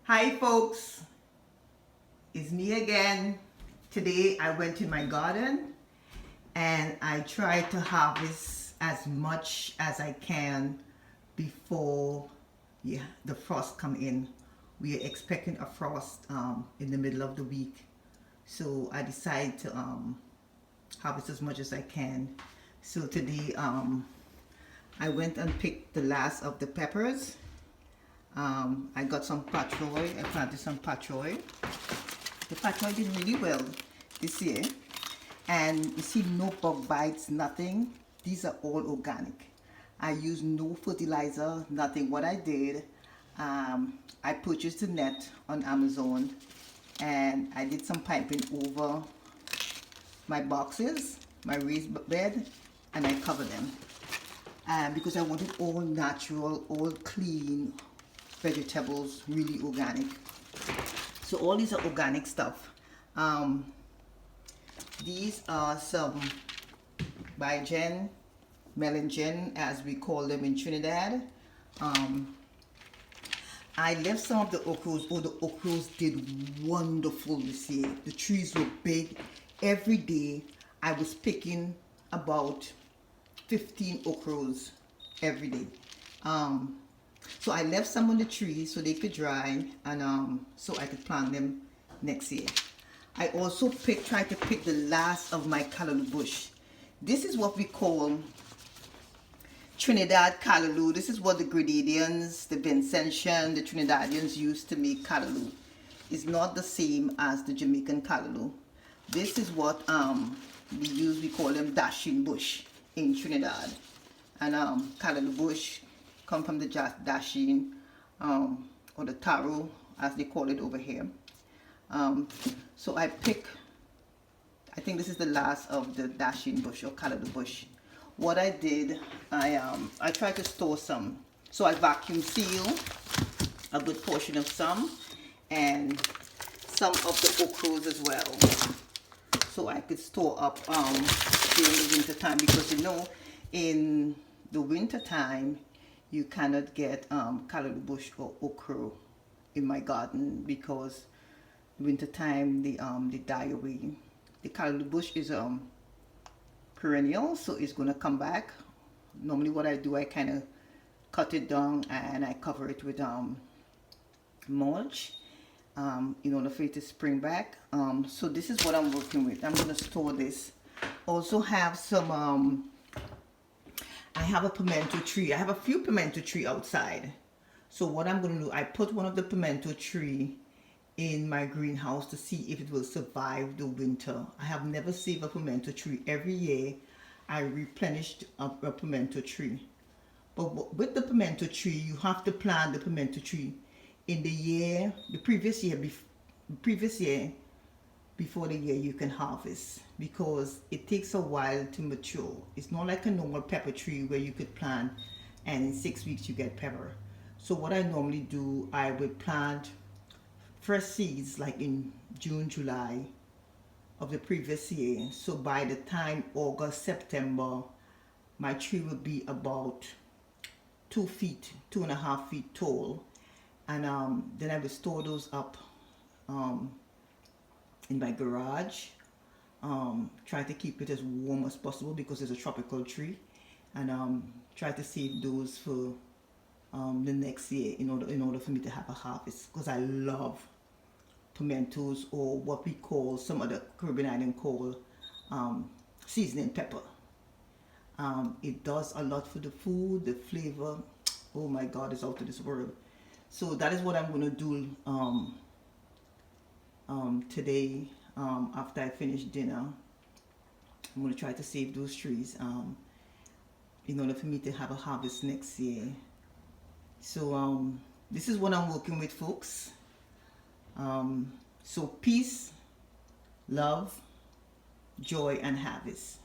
Hi folks, it's me again. Today I went in my garden and I tried to harvest as much as I can before the frost come in. We are expecting a frost in the middle of the week. So I decided to harvest as much as I can. So today I went and picked the last of the peppers. I got some patroy. I planted some patroy. The patroy did really well this year. And you see, no bug bites, nothing. These are all organic. I used no fertilizer, nothing. What I did, I purchased a net on Amazon and I did some piping over my boxes, my raised bed, and I covered them. Because I wanted all natural, all clean vegetables, really organic. So all these are organic stuff. These are some Bigen, Melingen, as we call them in Trinidad. I left some of the okras. Oh, the okras did wonderful this year. The trees were big. Every day I was picking about 15 okras every day. So I left some on the tree so they could dry and so I could plant them next year. I also tried to pick the last of my callaloo bush. This is what we call Trinidad callaloo. This is what the Grenadians, the Vincentian, the Trinidadians used to make callaloo. It's not the same as the Jamaican callaloo. This is what we call them dashing bush in Trinidad. And callaloo bush come from the dasheen or the taro as they call it over here. So I think this is the last of the dasheen bush or callaloo bush. What I did, I tried to store some. So I vacuum seal a good portion of some and some of the okras as well. So I could store up during the winter time, because you know in the winter time you cannot get callaloo bush or okra in my garden because winter time they die away. The callaloo bush is perennial, so it's gonna come back. Normally what I do, I kind of cut it down and I cover it with mulch in order for it to spring back. So this is what I'm working with. I'm gonna store this. Also have some I have a pimento tree. I have a few pimento tree outside. So what I'm going to do, I put one of the pimento tree in my greenhouse to see if it will survive the winter. I have never saved a pimento tree. Every year I replenished a pimento tree. But with the pimento tree, you have to plant the pimento tree in the previous year before the year you can harvest, because it takes a while to mature. It's not like a normal pepper tree where you could plant and in 6 weeks you get pepper. So what I normally do, I would plant fresh seeds like in June, July of the previous year. So by the time August, September, my tree will be about 2 feet, 2.5 feet tall. And then I will store those up in my garage. Try to keep it as warm as possible because it's a tropical tree, and try to save those for the next year in order for me to have a harvest, because I love pimentos, or what we call, some other Caribbean island call seasoning pepper. It does a lot for the food, the flavor. Oh my God, it's out of this world. So that is what I'm going to do today. After I finish dinner, I'm going to try to save those trees in order for me to have a harvest next year. So this is what I'm working with, folks. So peace, love, joy, and harvest.